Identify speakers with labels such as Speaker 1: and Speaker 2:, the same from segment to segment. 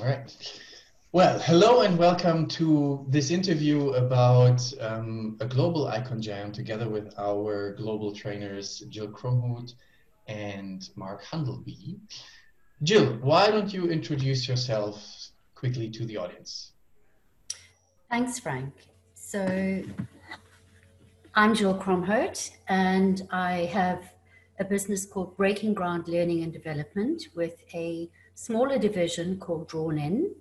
Speaker 1: right. Well, hello and welcome to this interview about a global icon jam together with our global trainers, Gill Cromhout and Marc Hundleby. Gill, why don't you introduce yourself quickly to the audience?
Speaker 2: Thanks, Frank. So I'm Gill Cromhout, and I have a business called Breaking Ground Learning and Development with a smaller division called Drawn In.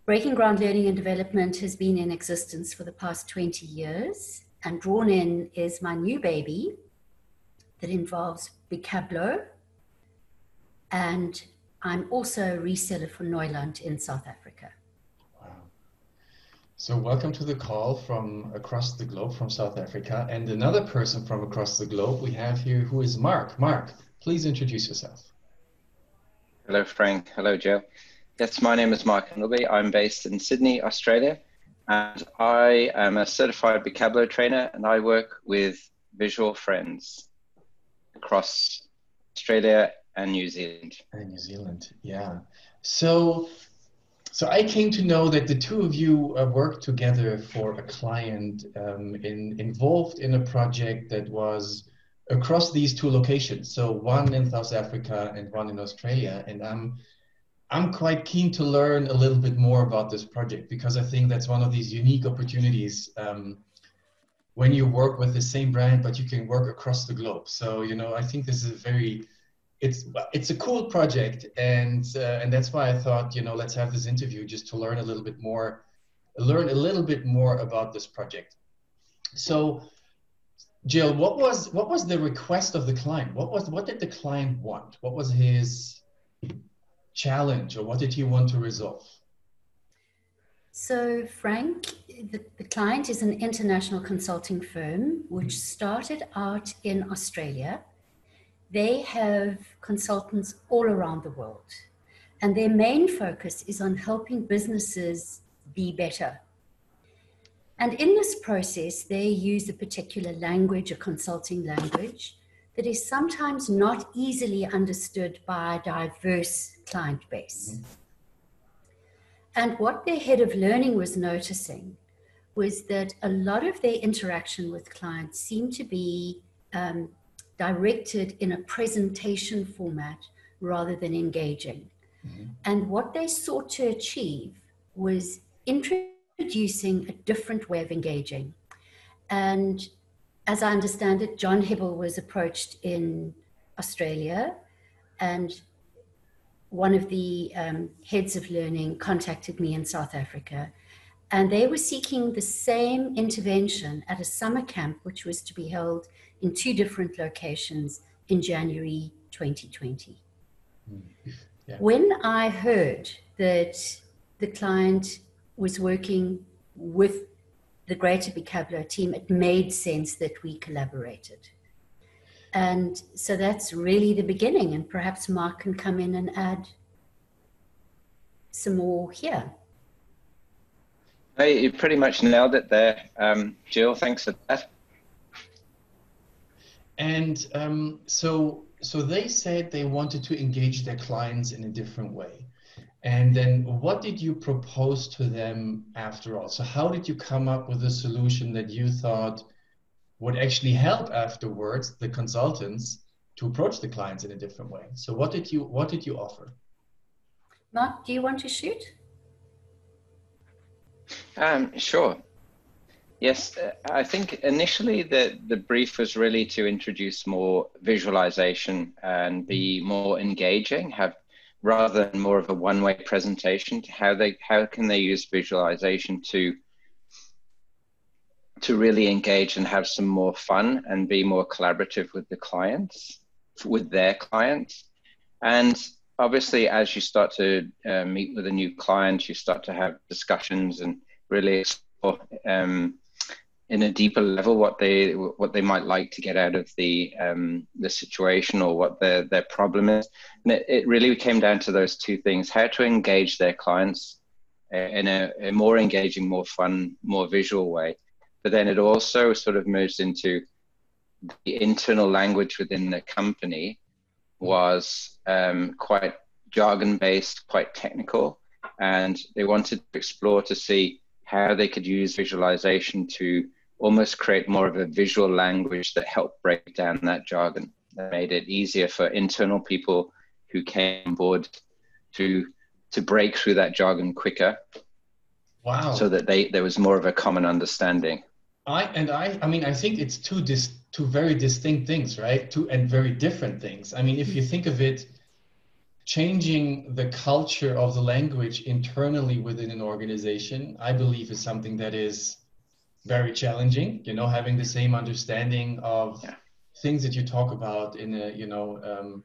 Speaker 2: Breaking Ground Learning and Development has been in existence for the past 20 years, and Drawn In is my new baby that involves bikablo, and I'm also a reseller for Neuland in South Africa.
Speaker 1: Wow. So welcome to the call from across the globe from South Africa, and another person from across the globe we have here who is Marc. Marc, please introduce yourself.
Speaker 3: Hello, Frank. Hello, Joe. Yes, my name is Marc Hundleby. I'm based in Sydney, Australia, and I am a certified bikablo trainer, and I work with visual friends across Australia and New Zealand.
Speaker 1: And New Zealand, yeah. So I came to know that the two of you worked together for a client involved in a project that was across these two locations. So one in South Africa and one in Australia. And I'm quite keen to learn a little bit more about this project because I think that's one of these unique opportunities when you work with the same brand, but you can work across the globe. So, you know, I think this is it's a cool project, and that's why I thought, you know, let's have this interview just to learn a little bit more about this project. So, Gill, what was the request of the client? What did the client want? What was his challenge, or what did he want to resolve?
Speaker 2: So, Frank, the client is an international consulting firm which started out in Australia. They have consultants all around the world, and their main focus is on helping businesses be better. And in this process, they use a particular language, a consulting language, that is sometimes not easily understood by a diverse client base. And what their head of learning was noticing was that a lot of their interaction with clients seemed to be directed in a presentation format rather than engaging. And what they sought to achieve was introducing a different way of engaging. And as I understand it, John Hibble was approached in Australia, and one of the heads of learning contacted me in South Africa, and they were seeking the same intervention at a summer camp, which was to be held in two different locations in January 2020. Yeah. When I heard that the client was working with the Greater bikablo team, it made sense that we collaborated. And so that's really the beginning, and perhaps Marc can come in and add some more here.
Speaker 3: Hey, you pretty much nailed it there, Gill. Thanks for that.
Speaker 1: And so they said they wanted to engage their clients in a different way. And then what did you propose to them after all? So how did you come up with a solution that you thought would actually help afterwards the consultants to approach the clients in a different way? So what did you offer?
Speaker 2: Marc, do you want to shoot?
Speaker 3: Sure. Yes, I think initially the brief was really to introduce more visualization and be more engaging, rather than more of a one-way presentation, to how can they use visualization to really engage and have some more fun and be more collaborative with their clients. And obviously, as you start to meet with a new client, you start to have discussions and really explore in a deeper level what they might like to get out of the situation, or what their problem is. And it really came down to those two things: how to engage their clients in a more engaging, more fun, more visual way. But then it also sort of moves into the internal language within the company was quite jargon-based, quite technical, and they wanted to explore to see how they could use visualization to almost create more of a visual language that helped break down that jargon. That made it easier for internal people who came on board to break through that jargon quicker.
Speaker 1: Wow.
Speaker 3: So that there was more of a common understanding.
Speaker 1: I mean, I think it's two very distinct things, right? Two and very different things. I mean, if you think of it, changing the culture of the language internally within an organization, I believe is something that is very challenging, you know, having the same understanding of things that you talk about in a, you know,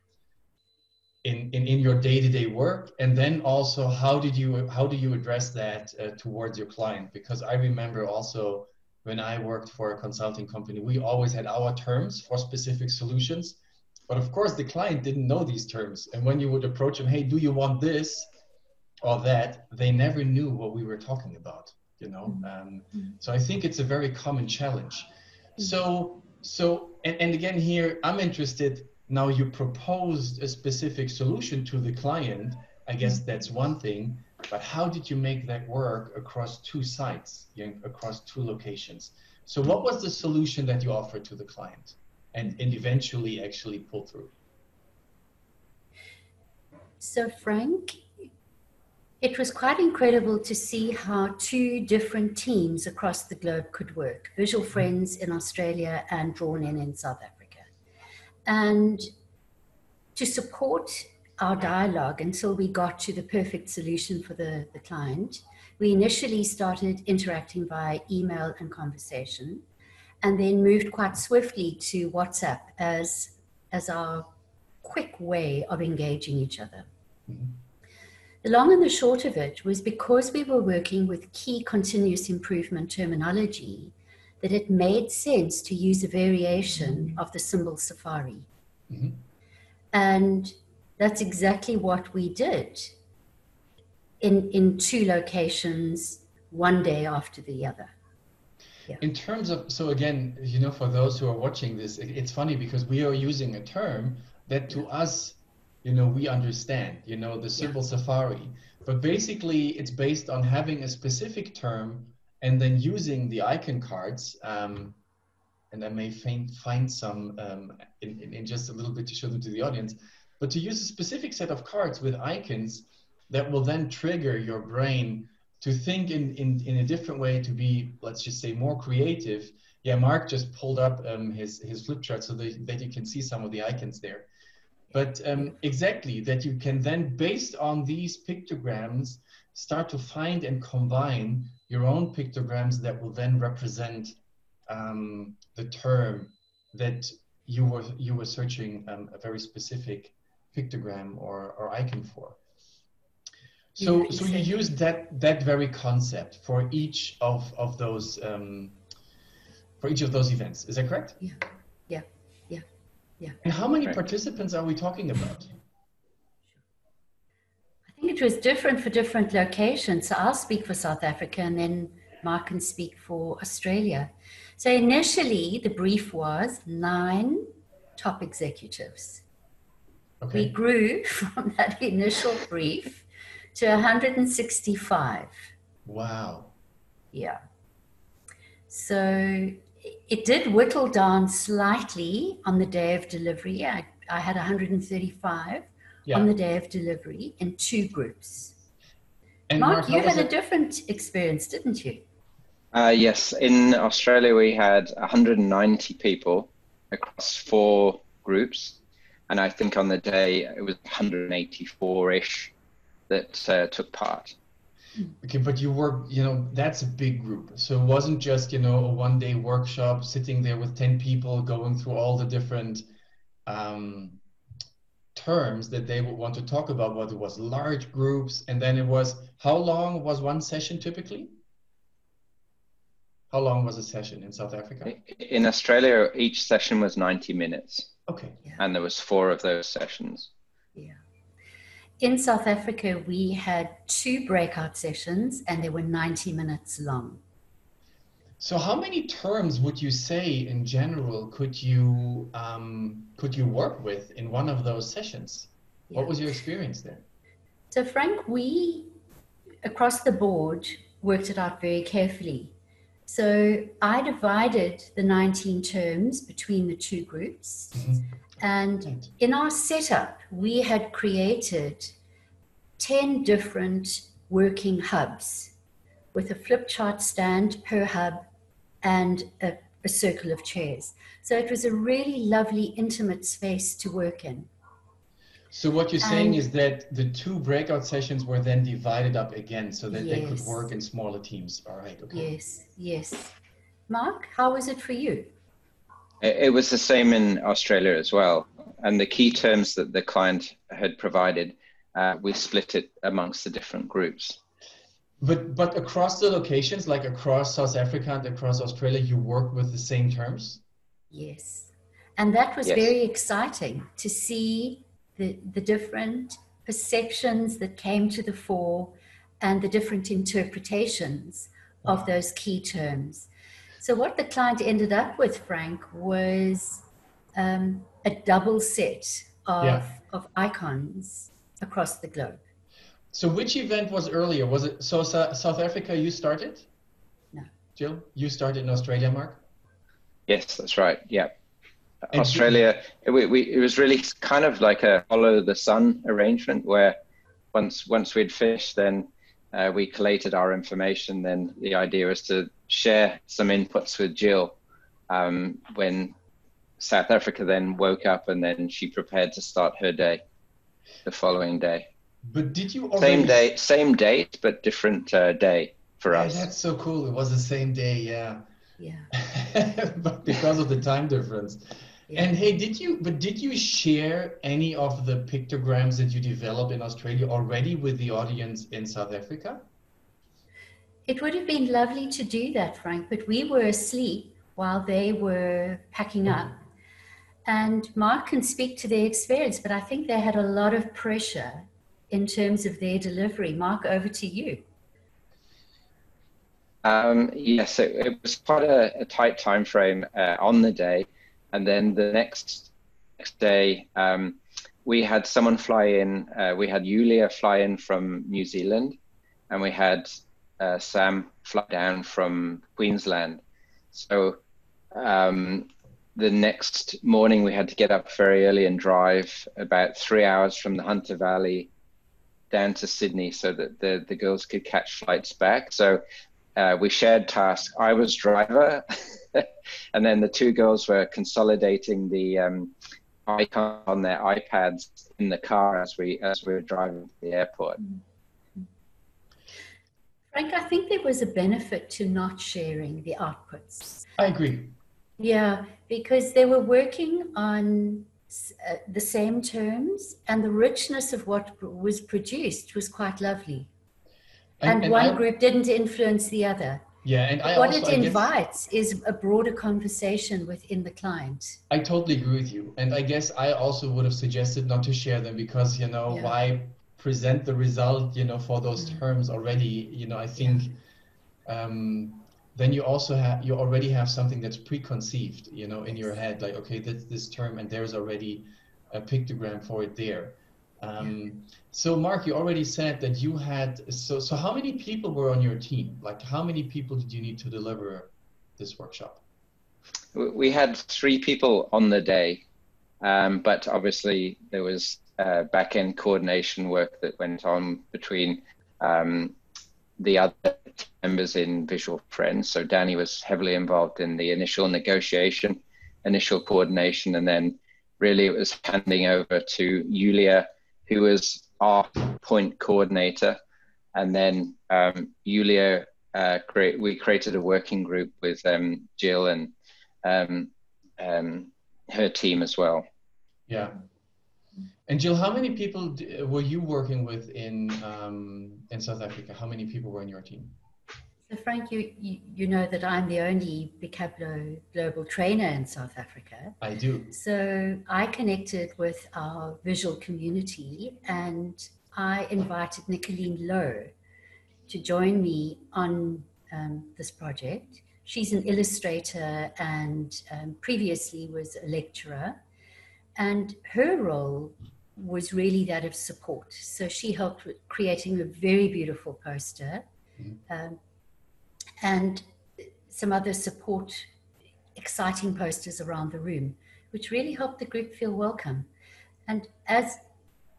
Speaker 1: in your day-to-day work, and then also how do you address that towards your client? Because I remember also when I worked for a consulting company, we always had our terms for specific solutions, but of course the client didn't know these terms, and when you would approach them, hey, do you want this or that, they never knew what we were talking about, you know. So I think it's a very common challenge. So and again here I'm interested. Now you proposed a specific solution to the client. I guess that's one thing, but how did you make that work across two sites, you know, across two locations? So what was the solution that you offered to the client and eventually actually pulled through?
Speaker 2: So Frank, it was quite incredible to see how two different teams across the globe could work. Visual Friends in Australia and Drawn in South Africa. And to support our dialogue until we got to the perfect solution for the client, we initially started interacting via email and conversation, and then moved quite swiftly to WhatsApp as our quick way of engaging each other. The long and the short of it was because we were working with key continuous improvement terminology, that it made sense to use a variation of the symbol safari. And that's exactly what we did in two locations, one day after the other. Yeah.
Speaker 1: In terms of, so again, you know, for those who are watching this, it's funny because we are using a term that to us, you know, we understand, you know, the symbol safari, but basically it's based on having a specific term and then using the icon cards, and I may find some in just a little bit to show them to the audience, but to use a specific set of cards with icons that will then trigger your brain to think in a different way, to be, let's just say, more creative. Yeah, Marc just pulled up his flip chart so that you can see some of the icons there. But exactly, that you can then, based on these pictograms, start to find and combine your own pictograms that will then represent the term that you were searching a very specific pictogram or icon for. So you used that very concept for each of those events. Is that correct?
Speaker 2: Yeah.
Speaker 1: And how many participants are we talking about?
Speaker 2: I think it was different for different locations. So I'll speak for South Africa and then Marc can speak for Australia. So initially the brief was 9 top executives.
Speaker 1: Okay.
Speaker 2: We grew from that initial brief to 165.
Speaker 1: Wow.
Speaker 2: Yeah. So it did whittle down slightly on the day of delivery. I had 135 on the day of delivery in 2 groups. And Marc, you had a different experience, didn't you?
Speaker 3: Yes. In Australia, we had 190 people across 4 groups. And I think on the day, it was 184-ish that took part.
Speaker 1: Okay, but you work, you know, that's a big group. So it wasn't just, you know, a one-day workshop sitting there with 10 people going through all the different terms that they would want to talk about, but it was large groups. And then it was, how long was one session typically? How long was a session in South Africa?
Speaker 3: In Australia, each session was 90 minutes.
Speaker 1: Okay.
Speaker 2: Yeah.
Speaker 3: And there was 4 of those sessions.
Speaker 2: Yeah. In South Africa, we had 2 breakout sessions and they were 90 minutes long.
Speaker 1: So how many terms would you say in general could you work with in one of those sessions? Yeah. What was your experience there?
Speaker 2: So Frank, we across the board worked it out very carefully. So I divided the 19 terms between the two groups. And in our setup, we had created 10 different working hubs with a flip chart stand per hub and a circle of chairs. So it was a really lovely, intimate space to work in.
Speaker 1: So what you're saying is that the two breakout sessions were then divided up again so that they could work in smaller teams. All right, okay.
Speaker 2: Yes, yes. Marc, how was it for you?
Speaker 3: It was the same in Australia as well. And the key terms that the client had provided, we split it amongst the different groups.
Speaker 1: But across the locations, like across South Africa and across Australia, you work with the same terms?
Speaker 2: Yes. And that was very exciting to see the different perceptions that came to the fore and the different interpretations of those key terms. So what the client ended up with, Frank, was a double set of icons across the globe.
Speaker 1: So which event was earlier? Was it South Africa you started?
Speaker 2: No.
Speaker 1: Gill, you started in Australia, Marc?
Speaker 3: Yes, that's right. Yeah.
Speaker 1: And
Speaker 3: Australia, it was really kind of like a follow the sun arrangement where once we'd finished, then we collated our information. Then the idea was to share some inputs with Gill when South Africa then woke up, and then she prepared to start her day the following day.
Speaker 1: But did you already...
Speaker 3: Same date, but different day for us.
Speaker 1: That's so cool. It was the same day, yeah.
Speaker 2: Yeah.
Speaker 1: But because of the time difference. Yeah. And hey, did you share any of the pictograms that you developed in Australia already with the audience in South Africa?
Speaker 2: It would have been lovely to do that, Frank, but we were asleep while they were packing up. And Marc can speak to their experience, but I think they had a lot of pressure in terms of their delivery. Marc, over to you.
Speaker 3: Yes, it was quite a tight time frame on the day. And then the next day, we had someone fly in. We had Julia fly in from New Zealand, and we had Sam fly down from Queensland. So the next morning, we had to get up very early and drive about 3 hours from the Hunter Valley down to Sydney so that the girls could catch flights back. So we shared tasks. I was driver, and then the two girls were consolidating the icon on their iPads in the car as we were driving to the airport.
Speaker 2: Frank, I think there was a benefit to not sharing the outputs.
Speaker 1: I agree.
Speaker 2: Yeah, because they were working on the same terms, and the richness of what was produced was quite lovely. And one group didn't influence the other.
Speaker 1: Yeah, and
Speaker 2: what it invites is a broader conversation within the client.
Speaker 1: I totally agree with you. And I guess I also would have suggested not to share them because, why present the result, for those terms already, I think then you already have something that's preconceived, in your head, like, okay, that's this term and there's already a pictogram for it there. So Marc, you already said that you had, so how many people were on your team? Like how many people did you need to deliver this workshop?
Speaker 3: We had 3 people on the day, but obviously there was back-end coordination work that went on between the other members in Visual Friends. So Danny was heavily involved in the initial negotiation, initial coordination, and then really it was handing over to Julia, who was our point coordinator. And then Julia, we created a working group with Gill and her team as well.
Speaker 1: Yeah. And Gill, how many people were you working with in South Africa? How many people were in your team?
Speaker 2: So Frank, you know that I'm the only bikablo global trainer in South Africa.
Speaker 1: I do.
Speaker 2: So I connected with our visual community and I invited Nicolene Lowe to join me on this project. She's an illustrator and previously was a lecturer. And her role was really that of support. So she helped with creating a very beautiful poster, and some other support, exciting posters around the room, which really helped the group feel welcome. And as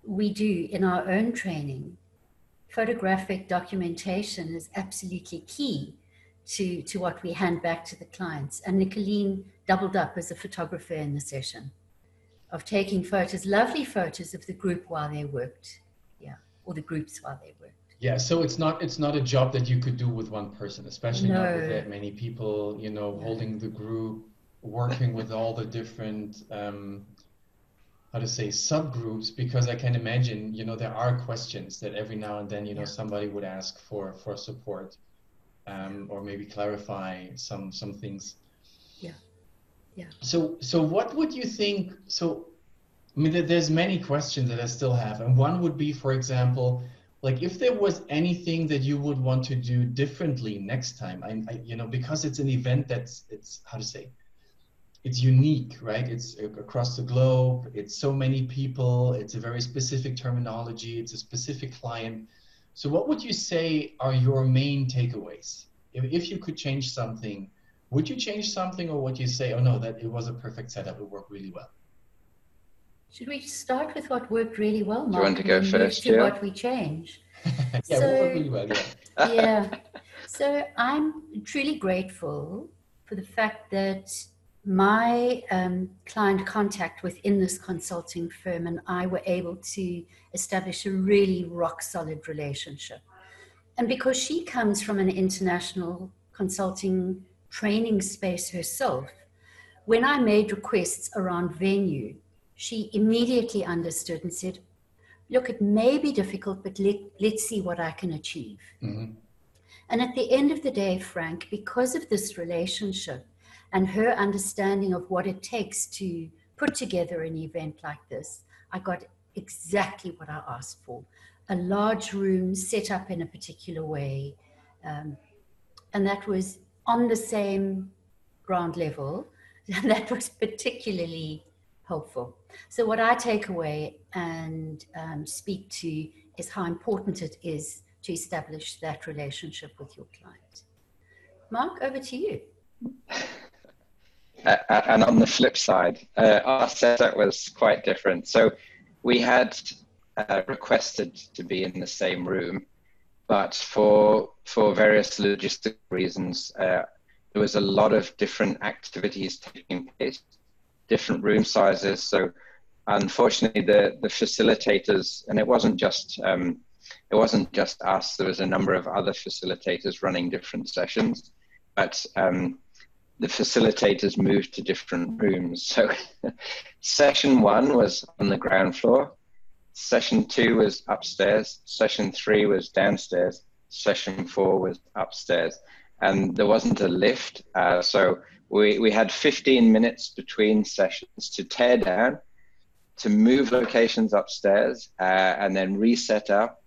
Speaker 2: we do in our own training, photographic documentation is absolutely key to what we hand back to the clients. And Nicolene doubled up as a photographer in the session of taking photos, lovely photos of the group while they worked, or the groups while they worked.
Speaker 1: Yeah, so it's not a job that you could do with one person, especially not with
Speaker 2: No.
Speaker 1: that many people, you know, holding the group, working with all the different, how to say, subgroups, because I can imagine, you know, there are questions that every now and then, you know, somebody would ask for support, or maybe clarify some things.
Speaker 2: Yeah.
Speaker 1: So what would you think? So, I mean, there's many questions that I still have, and one would be, for example, like if there was anything that you would want to do differently next time. I you know, because it's an event it's how to say, it's unique, right? It's across the globe. It's so many people. It's a very specific terminology. It's a specific client. So what would you say are your main takeaways? If you could change something, would you change something, or would you say, oh no, that it was a perfect setup, it worked really well?
Speaker 2: Should we start with what worked really well, Marc?
Speaker 3: Do you want to go first,
Speaker 2: to
Speaker 3: Jill?
Speaker 2: what we change?
Speaker 1: Yeah,
Speaker 2: So,
Speaker 1: what worked really well, yeah.
Speaker 2: Yeah. So I'm truly grateful for the fact that my client contact within this consulting firm and I were able to establish a really rock solid relationship. And because she comes from an international consulting training space herself, when I made requests around venue, she immediately understood and said, look, it may be difficult, but let's see what I can achieve.
Speaker 1: Mm-hmm.
Speaker 2: And at the end of the day, Frank, because of this relationship and her understanding of what it takes to put together an event like this, I got exactly what I asked for. A large room set up in a particular way. And that was on the same ground level. And that was particularly helpful. So what I take away and speak to is how important it is to establish that relationship with your client. Marc, over to you.
Speaker 3: And on the flip side, our setup was quite different. So we had requested to be in the same room, but for various logistic reasons, there was a lot of different activities taking place, different room sizes. So unfortunately, the facilitators, and it wasn't just us, there was a number of other facilitators running different sessions, but the facilitators moved to different rooms. So session 1 was on the ground floor, session 2 was upstairs, session 3 was downstairs, session 4 was upstairs, and there wasn't a lift. So we had 15 minutes between sessions to tear down, to move locations upstairs, and then reset up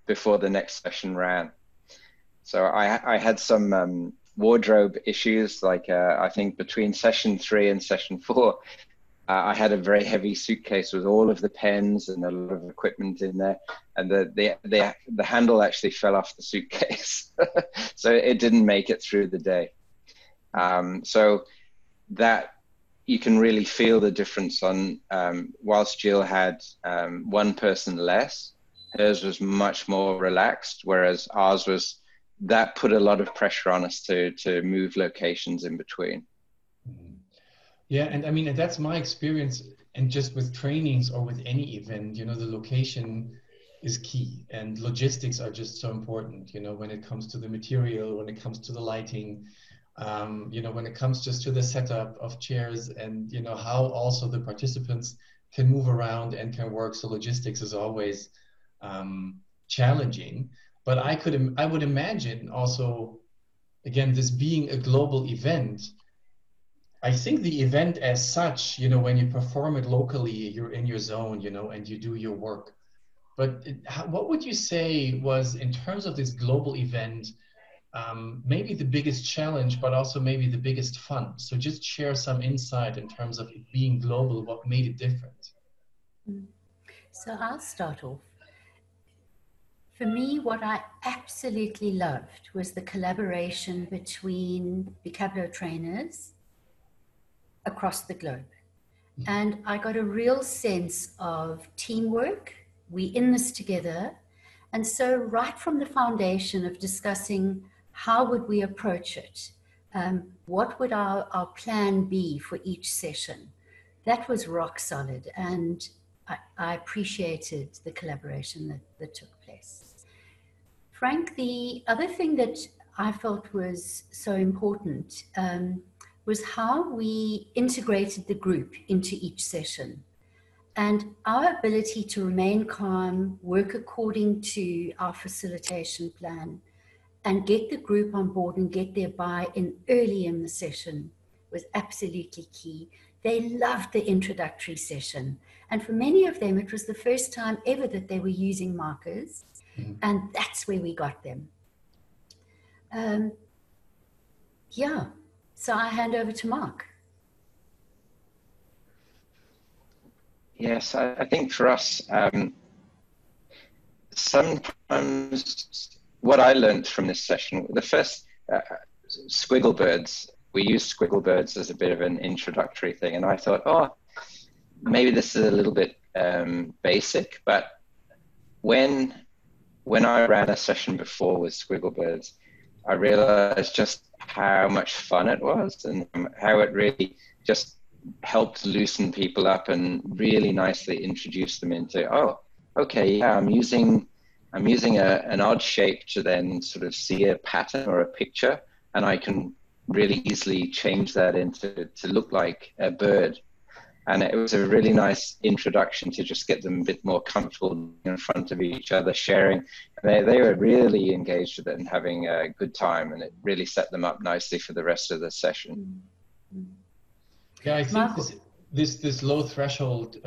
Speaker 3: before the next session ran. So I had some wardrobe issues, like I think between session 3 and session 4, I had a very heavy suitcase with all of the pens and a lot of equipment in there, and the handle actually fell off the suitcase, so it didn't make it through the day. So that you can really feel the difference on whilst Gill had one person less, hers was much more relaxed, whereas ours was, that put a lot of pressure on us to move locations in between.
Speaker 1: Yeah, and I mean, that's my experience, and just with trainings or with any event, you know, the location is key, and logistics are just so important, you know, when it comes to the material, when it comes to the lighting, you know, when it comes just to the setup of chairs, and, you know, how also the participants can move around and can work. So logistics is always challenging, but I would imagine also, again, this being a global event, I think the event as such, you know, when you perform it locally, you're in your zone, you know, and you do your work. But what would you say was, in terms of this global event, maybe the biggest challenge, but also maybe the biggest fun? So just share some insight in terms of it being global, what made it different?
Speaker 2: So I'll start off. For me, what I absolutely loved was the collaboration between bikablo trainers across the globe. And I got a real sense of teamwork. We in this together. And so right from the foundation of discussing how would we approach it, what would our plan be for each session, that was rock solid. And I appreciated the collaboration that took place. Frank, the other thing that I felt was so important was how we integrated the group into each session. And our ability to remain calm, work according to our facilitation plan, and get the group on board and get their buy-in early in the session was absolutely key. They loved the introductory session. And for many of them, it was the first time ever that they were using markers. And that's where we got them. Yeah, so I hand over to Marc.
Speaker 3: Yes, I think for us, sometimes what I learned from this session, the first squiggle birds, we used squiggle birds as a bit of an introductory thing. And I thought, oh, maybe this is a little bit basic, but when I ran a session before with squiggle birds, I realized just how much fun it was and how it really just helped loosen people up and really nicely introduce them into, oh, okay, yeah, I'm using an odd shape to then sort of see a pattern or a picture, and I can really easily change that into to look like a bird. And it was a really nice introduction to just get them a bit more comfortable in front of each other, sharing. They were really engaged with it and having a good time, and it really set them up nicely for the rest of the session.
Speaker 1: Yeah, I think this low threshold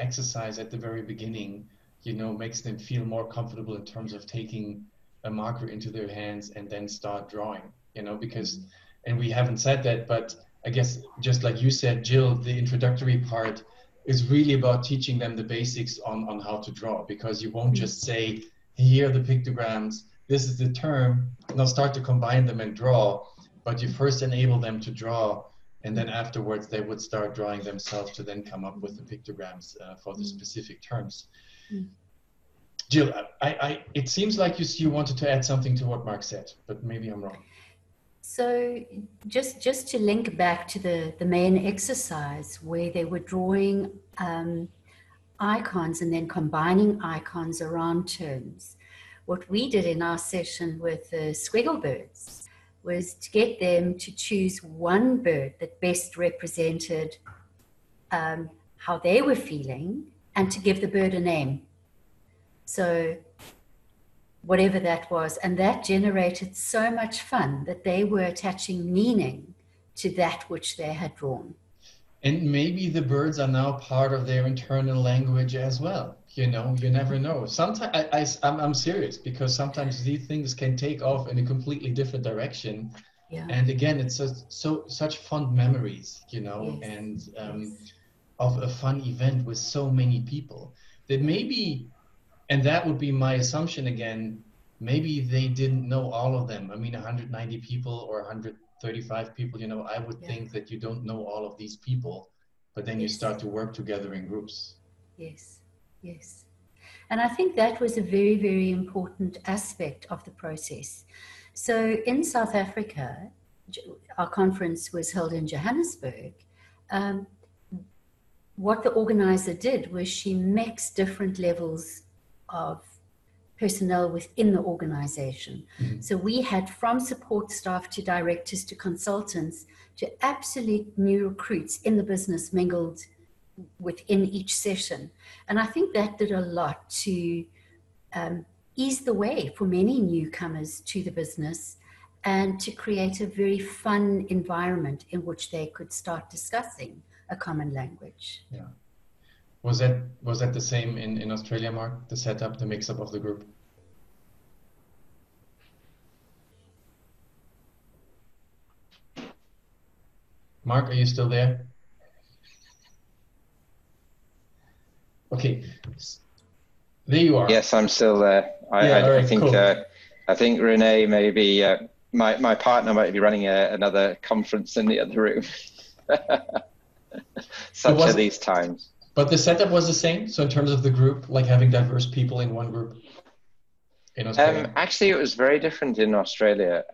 Speaker 1: exercise at the very beginning, makes them feel more comfortable in terms of taking a marker into their hands and then start drawing, because, and we haven't said that, but I guess just like you said, Gill, the introductory part is really about teaching them the basics on how to draw, because you won't just say, here are the pictograms, this is the term, now start to combine them and draw, but you first enable them to draw, and then afterwards they would start drawing themselves to then come up with the pictograms for the specific terms. Gill, it seems like you wanted to add something to what Marc said, but maybe I'm wrong.
Speaker 2: So just to link back to the main exercise where they were drawing icons and then combining icons around terms, what we did in our session with the squiggle birds was to get them to choose one bird that best represented how they were feeling and to give the bird a name. So whatever that was, and that generated so much fun that they were attaching meaning to that which they had drawn.
Speaker 1: And maybe the birds are now part of their internal language as well. You never know. Sometimes I'm serious, because sometimes these things can take off in a completely different direction.
Speaker 2: Yeah.
Speaker 1: And again, it's such fond memories,
Speaker 2: Yes.
Speaker 1: and
Speaker 2: Yes.
Speaker 1: of a fun event with so many people that maybe, and that would be my assumption again, maybe they didn't know all of them. I mean, 190 people or 135 people, I would think that you don't know all of these people, but then you start to work together in groups.
Speaker 2: Yes, yes. And I think that was a very, very important aspect of the process. So in South Africa, our conference was held in Johannesburg. What the organizer did was she mixed different levels of personnel within the organization. So we had from support staff to directors to consultants to absolute new recruits in the business mingled within each session. And I think that did a lot to ease the way for many newcomers to the business and to create a very fun environment in which they could start discussing a common language.
Speaker 1: Yeah. Was that the same in Australia, Marc, the setup, the mix-up of the group? Marc, are you still there? Okay, there you are.
Speaker 3: Yes, I'm still there.
Speaker 1: Yeah, all
Speaker 3: I
Speaker 1: right,
Speaker 3: think
Speaker 1: cool.
Speaker 3: I think Renee maybe my partner might be running another conference in the other room. Such are these times.
Speaker 1: But the setup was the same. So in terms of the group, like having diverse people in one group in Australia.
Speaker 3: Actually, it was very different in Australia.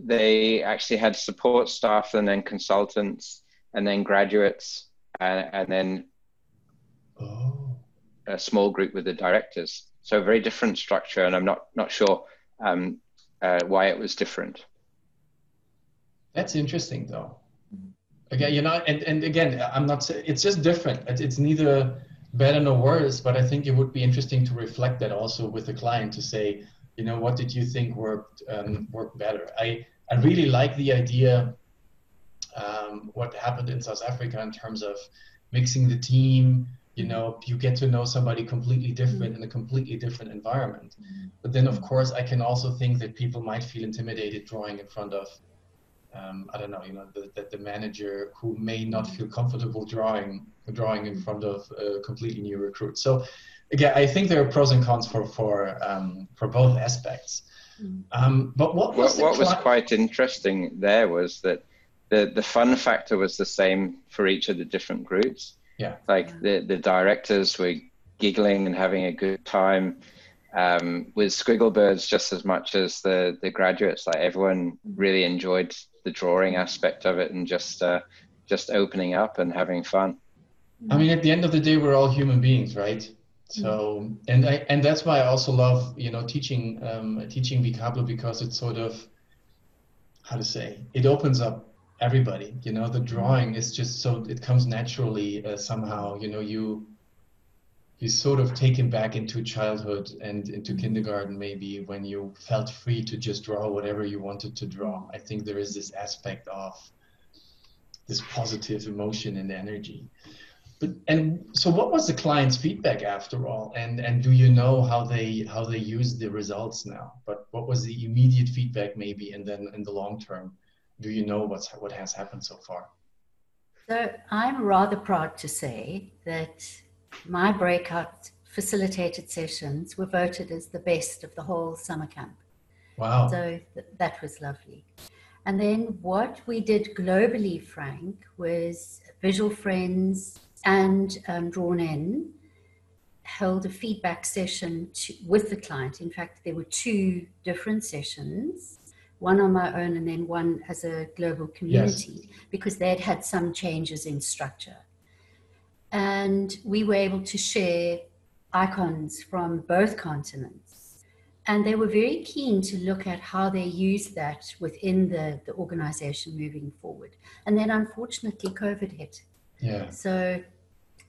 Speaker 3: They actually had support staff and then consultants and then graduates and then a small group with the directors. So a very different structure, and I'm not sure why it was different.
Speaker 1: That's interesting, though. Again, you know, and again, I'm not saying it's just different. It's neither better nor worse, but I think it would be interesting to reflect that also with the client to say, you know, what did you think worked better? I really like the idea what happened in South Africa in terms of mixing the team. You know, you get to know somebody completely different in a completely different environment. But then, of course, I can also think that people might feel intimidated drawing in front of, I don't know, you know, that the manager who may not feel comfortable drawing in front of a completely new recruit. So, again, I think there are pros and cons for both aspects. But what was
Speaker 3: quite interesting there was that the fun factor was the same for each of the different groups.
Speaker 1: Yeah.
Speaker 3: Like the directors were giggling and having a good time with Squigglebirds just as much as the graduates. Like everyone really enjoyed the drawing aspect of it and just opening up and having fun.
Speaker 1: I mean, at the end of the day, we're all human beings, right? So, and that's why I also love, you know, teaching bikablo, because it's sort of, how to say, it opens up everybody. You know, the drawing is just so, it comes naturally somehow. You know, you sort of taken back into childhood and into kindergarten, maybe, when you felt free to just draw whatever you wanted to draw. I think there is this aspect of this positive emotion and energy. And so what was the client's feedback after all? And do you know how they use the results now? But what was the immediate feedback maybe, and then in the long term, do you know what has happened so far?
Speaker 2: So I'm rather proud to say that my breakout facilitated sessions were voted as the best of the whole summer camp.
Speaker 1: Wow.
Speaker 2: So that was lovely. And then what we did globally, Frank, was Visual Friends and Drawn In held a feedback session with the client. In fact, there were two different sessions, one on my own and then one as a global community, because they'd had some changes in structure. And we were able to share icons from both continents. And they were very keen to look at how they use that within the organization moving forward. And then unfortunately, COVID hit.
Speaker 1: Yeah.
Speaker 2: So,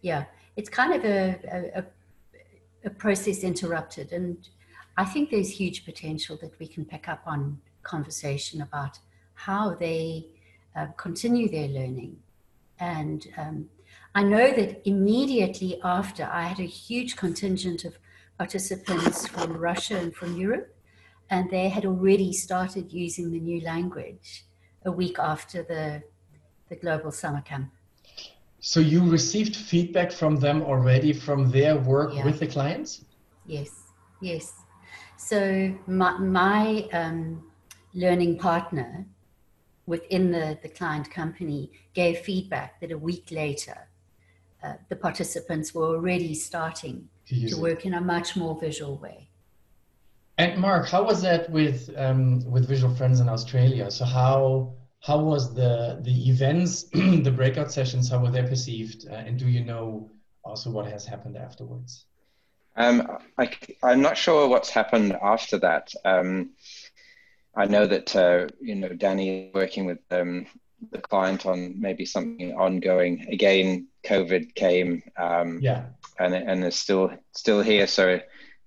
Speaker 2: yeah, it's kind of a process interrupted. And I think there's huge potential that we can pick up on conversation about how they continue their learning. And I know that immediately after, I had a huge contingent of participants from Russia and from Europe, and they had already started using the new language a week after the global summer camp.
Speaker 1: So you received feedback from them already from their work with the clients?
Speaker 2: Yes, yes. So my learning partner within the client company gave feedback that a week later, the participants were already starting to work in a much more visual way.
Speaker 1: And Marc, how was that with Visual Friends in Australia? So how was the events, the breakout sessions, how were they perceived? And do you know also what has happened afterwards?
Speaker 3: I'm not sure what's happened after that. I know that you know, Danny is working with the client on maybe something ongoing. Again, COVID came, and is still here. So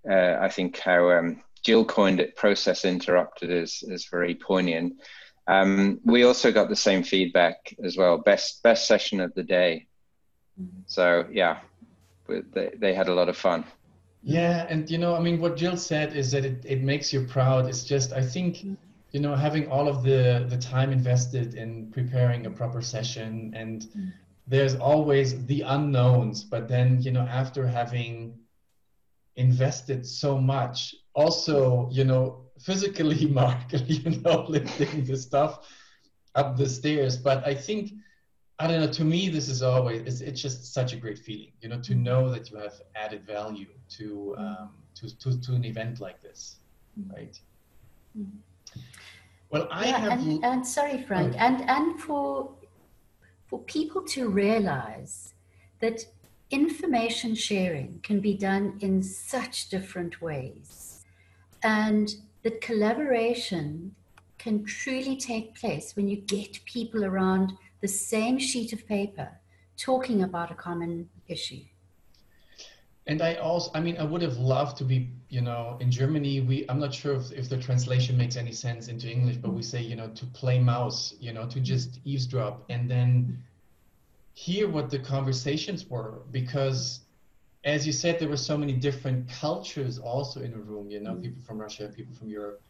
Speaker 3: I think how Gill coined it, process interrupted, is very poignant. We also got the same feedback as well. Best session of the day. So yeah, they had a lot of fun.
Speaker 1: Yeah, and you know, I mean, what Gill said is that it makes you proud. It's just, I think, you know, having all of the time invested in preparing a proper session and there's always the unknowns, but then, you know, after having invested so much, also, you know, physically, Mark, you know, lifting the stuff up the stairs. But I think, I don't know, to me, this is always, it's just such a great feeling, you know, to know that you have added value to an event like this, right? Well, I have...
Speaker 2: And sorry, Frank, and for people to realize that information sharing can be done in such different ways, and that collaboration can truly take place when you get people around the same sheet of paper talking about a common issue.
Speaker 1: And I mean, I would have loved to be, you know, in Germany, I'm not sure if the translation makes any sense into English, but we say, you know, to play mouse, you know, to just eavesdrop and then hear what the conversations were, because as you said, there were so many different cultures also in a room, you know, people from Russia, people from Europe.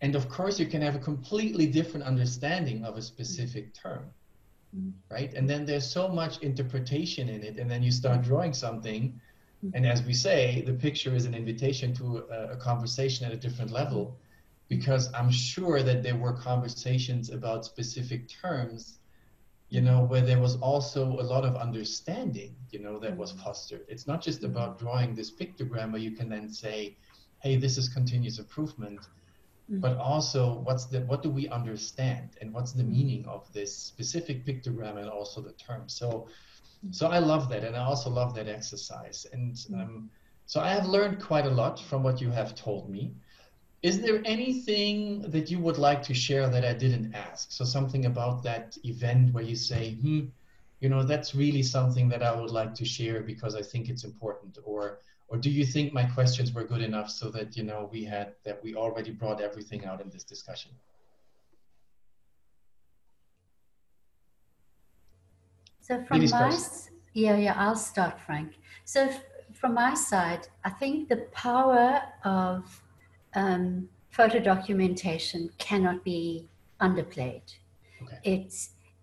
Speaker 1: And of course, you can have a completely different understanding of a specific term, right? And then there's so much interpretation in it. And then you start drawing something. And as we say, the picture is an invitation to a conversation at a different level, because I'm sure that there were conversations about specific terms, you know, where there was also a lot of understanding, you know, that was fostered. It's not just about drawing this pictogram where you can then say, hey, this is continuous improvement, but also what do we understand and what's the meaning of this specific pictogram and also the term. So I love that, and I also love that exercise. And so I have learned quite a lot from what you have told me. Is there anything that you would like to share that I didn't ask? So something about that event where you say, you know, that's really something that I would like to share because I think it's important, or do you think my questions were good enough so that, you know, we already brought everything out in this discussion?
Speaker 2: So from I'll start, Frank. So from my side, I think the power of photo documentation cannot be underplayed.
Speaker 1: Okay.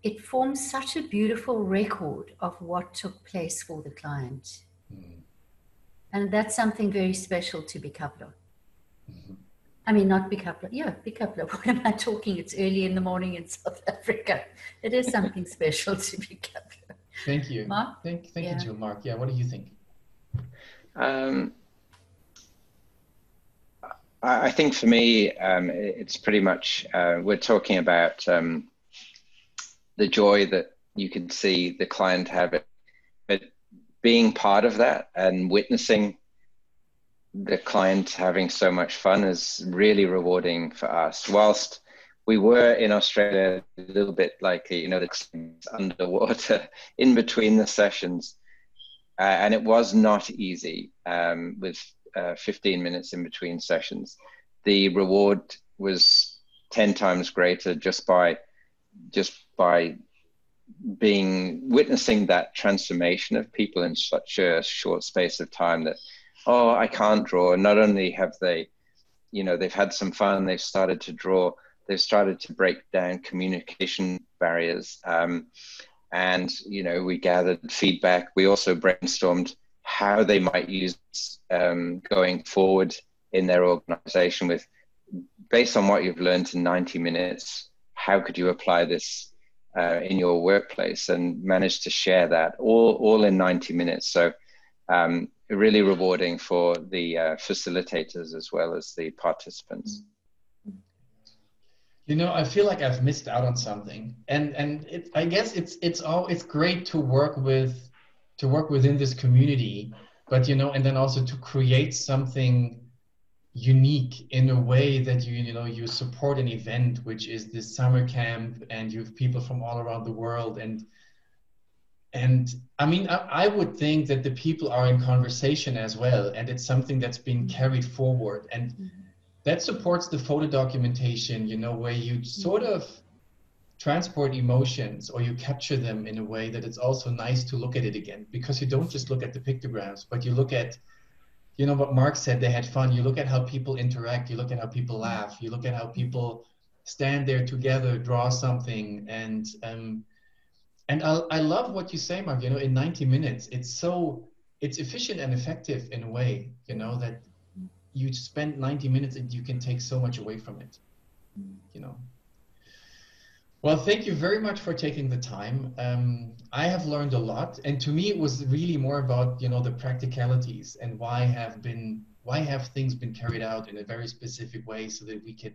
Speaker 2: It forms such a beautiful record of what took place for the client. And that's something very special to bikablo. I mean, not bikablo. Yeah, bikablo. What am I talking? It's early in the morning in South Africa. It is something special to bikablo.
Speaker 1: Thank you.
Speaker 2: Marc?
Speaker 1: Thank you, Gill. Marc, yeah, what do you think?
Speaker 3: I think for me, it's pretty much, we're talking about the joy that you can see the client have it, but being part of that and witnessing the client having so much fun is really rewarding for us. Whilst we were in Australia a little bit like, you know, underwater in between the sessions, and it was not easy with 15 minutes in between sessions. The reward was 10 times greater just by witnessing that transformation of people in such a short space of time that, oh, I can't draw. Not only have they, you know, they've had some fun, they've started to draw, they've started to break down communication barriers. And, you know, we gathered feedback. We also brainstormed how they might use going forward in their organization with, based on what you've learned in 90 minutes, how could you apply this in your workplace, and managed to share that all in 90 minutes. So really rewarding for the facilitators as well as the participants.
Speaker 1: You know, I feel like I've missed out on something, and I guess it's great to work within this community, but you know, and then also to create something unique in a way that you support an event, which is this summer camp, and you have people from all around the world, and I mean, I would think that the people are in conversation as well, and it's something that's being carried forward, and that supports the photo documentation, you know, where you sort of transport emotions, or you capture them in a way that it's also nice to look at it again, because you don't just look at the pictograms, but you look at, you know, what Marc said, they had fun. You look at how people interact, you look at how people laugh, you look at how people stand there together, draw something, and And I love what you say, Mark, you know, in 90 minutes, it's efficient and effective in a way, you know, that you spend 90 minutes and you can take so much away from it, you know. Well, thank you very much for taking the time. I have learned a lot, and to me, it was really more about, you know, the practicalities and why have things been carried out in a very specific way so that we could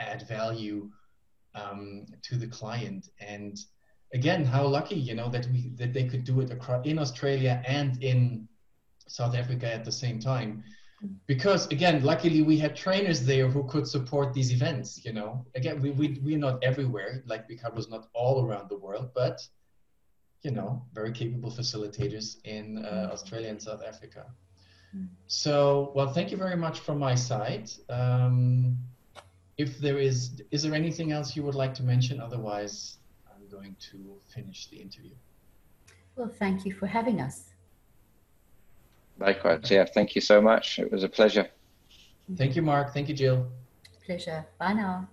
Speaker 1: add value to the client. And again, how lucky, you know, that they could do it across in Australia and in South Africa at the same time. Because again, luckily we had trainers there who could support these events, you know. Again, we're not everywhere, like bikablo was not all around the world, but, you know, very capable facilitators in Australia and South Africa. So, well, thank you very much from my side. If there is there anything else you would like to mention? Otherwise, I'm going to finish the interview.
Speaker 2: Well, thank you for having us.
Speaker 3: Likewise, yeah, thank you so much. It was a pleasure.
Speaker 1: Thank you, Mark. Thank you, Gill.
Speaker 2: Pleasure. Bye now.